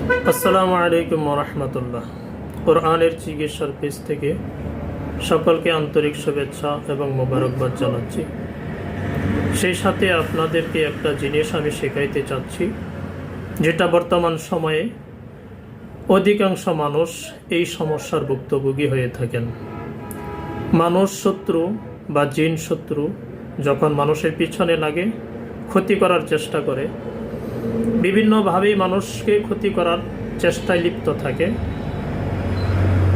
আসসালামু আলাইকুম ওয়া রাহমাতুল্লাহ। কোরআনের চিকিৎসার পেজ থেকে সকলকে আন্তরিক শুভেচ্ছা এবং মোবারকবাদ জানাচ্ছি। সেই সাথে আপনাদেরকে একটা জিনিস আমি শেখাইতে চাচ্ছি, যেটা বর্তমান সময়ে অধিকাংশ মানুষ এই সমস্যার ভুক্তভোগী হয়ে থাকেন। মানুষ শত্রু বা জিন শত্রু যখন মানুষের পিছনে লাগে, ক্ষতি করার চেষ্টা করে, বিভিন্নভাবেই মানুষকে ক্ষতি করার চেষ্টায় লিপ্ত থাকে।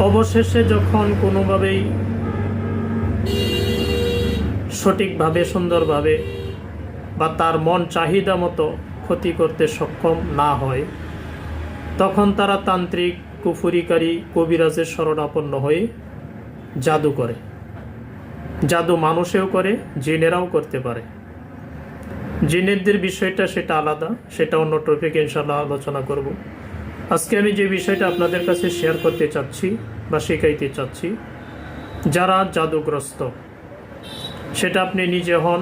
অবশেষে যখন কোনোভাবেই সঠিকভাবে, সুন্দরভাবে বা তার মন চাহিদা মতো ক্ষতি করতে সক্ষম না হয়, তখন তারা তান্ত্রিক, কুফুরিকারী, কবিরাজের শরণাপন্ন হয়ে জাদু করে। জাদু মানুষেও করে, জিনেরাও করতে পারে। জিনেদের বিষয়টা সেটা আলাদা, সেটা অন্য টপিকে ইনশাআল্লাহ আলোচনা করব। আজকে আমি যে বিষয়টা আপনাদের কাছে শেয়ার করতে চাচ্ছি বা শেখাইতে চাচ্ছি, যারা জাদুগ্রস্ত, সেটা আপনি নিজে হন,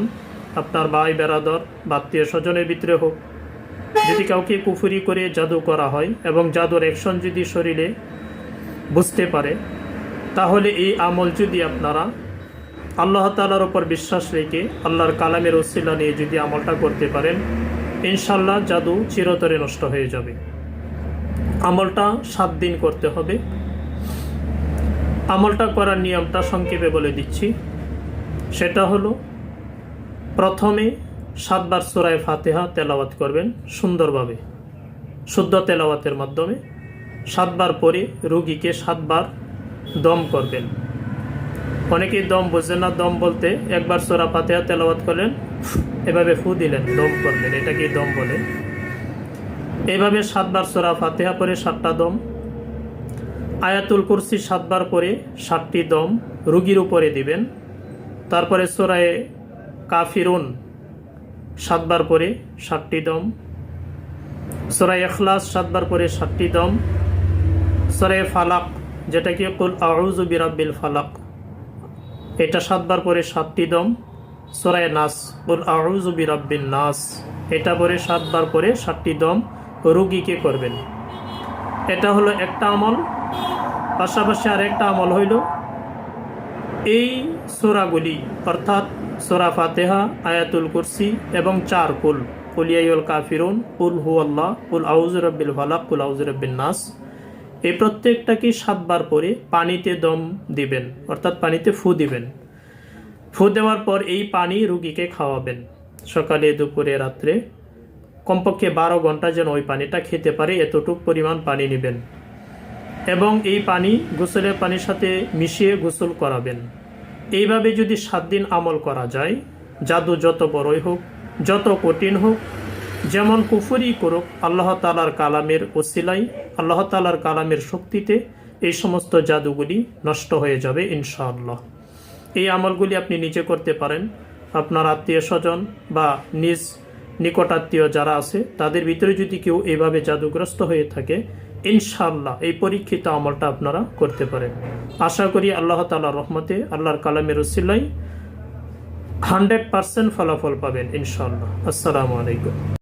আপনার ভাই বেরাদর বা আত্মীয় স্বজনের ভিতরে হোক, যদি কাউকে কুফুরি করে জাদু করা হয় এবং জাদুর অ্যাকশন যদি শরীরে বুঝতে পারে, তাহলে এই আমল যদি আপনারা আল্লাহ তাআলার উপর বিশ্বাস রেখে আল্লাহর কালামের ওসিলা নিয়ে যদি আমলটা করতে পারেন, ইনশাআল্লাহ জাদু চিরতরে নষ্ট হয়ে যাবে। আমলটা 7 দিন করতে হবে। আমলটা করার নিয়মটা সংক্ষেপে বলে দিচ্ছি। সেটা হলো, প্রথমে 7 বার সূরা ফাতিহা তেলাওয়াত করবেন সুন্দরভাবে, শুদ্ধ তেলাওয়াতের মাধ্যমে 7 বার পরে রোগীকে 7 বার দম করবেন। অনেকেই দম বোঝেন না। দম বলতে একবার সূরা ফাতিহা তেলাওয়াত করলেন, এভাবে ফু দিলেন, দম করলেন, এটাকে দম বলে। এইভাবে 7 বার সূরা ফাতিহা পরে 7টা দম, আয়াতুল কুরসি 7 বার পরে 7টি দম রোগীর উপরে দিবেন। তারপরে সূরা কাফিরুন 7 বার পরে 7টি দম, সূরা ইখলাস 7 বার পরে 7টি দম, সূরা ফালাক যেটাকে কুল আউযু বিরাব্বিল ফালাক, এটা 7 বার পরে 7টি দম, সূরা নাস কুল আউযু বিরাব্বিন নাস, এটা পরে 7 বার পরে 7টি দম রোগীকে করবেন। এটা হলো একটা আমল। পাশাপাশি আরেকটা আমল হইল, এই সূরাগুলি অর্থাৎ সূরা ফাতিহা, আয়াতুল কুরসি এবং 4 কুল, কুল ইয়া আইয়ুহাল কাফিরুন, কুল হুয়াল্লাহ, কুল আউযু বিরাব্বিল ফালাক, কুল আউযু বিরাব্বিন নাস, এই প্রত্যেকটাকে 7 বার পরে পানিতে দম দিবেন, অর্থাৎ পানিতে ফু দিবেন। ফু দেওয়ার পর এই পানি রোগীকে খাওয়াবেন, সকালে, দুপুরে, রাত্রে, কমপক্ষে 12 ঘন্টা যেন ওই পানিটা খেতে পারে, এতটুকু পরিমাণ পানি নেবেন এবং এই পানি গোসলের পানির সাথে মিশিয়ে গোসল করাবেন। এইভাবে যদি 7 দিন আমল করা যায়, জাদু যত বড়ই হোক, যত কঠিন হোক, যেমন কুফরি করুক, আল্লাহ তাআলার কালামের ওসিলাই, আল্লাহ তাআলার কালামের শক্তিতে এই সমস্ত জাদুগুলি নষ্ট হয়ে যাবে ইনশাআল্লাহ। এই আমলগুলি আপনি নিজে করতে পারেন, আপনার আত্মীয় স্বজন বা নিজ নিকটাত্মীয় যারা আছে তাদের ভিতরে যদি কেউ এইভাবে জাদুগ্রস্ত হয়ে থাকে, ইনশাআল্লাহ এই পরীক্ষিত আমলটা আপনারা করতে পারেন। আশা করি আল্লাহ তাআলার রহমতে, আল্লাহর কালামের ওসিলাই 100% ফলাফল পাবেন ইনশাআল্লাহ। আসসালামু আলাইকুম।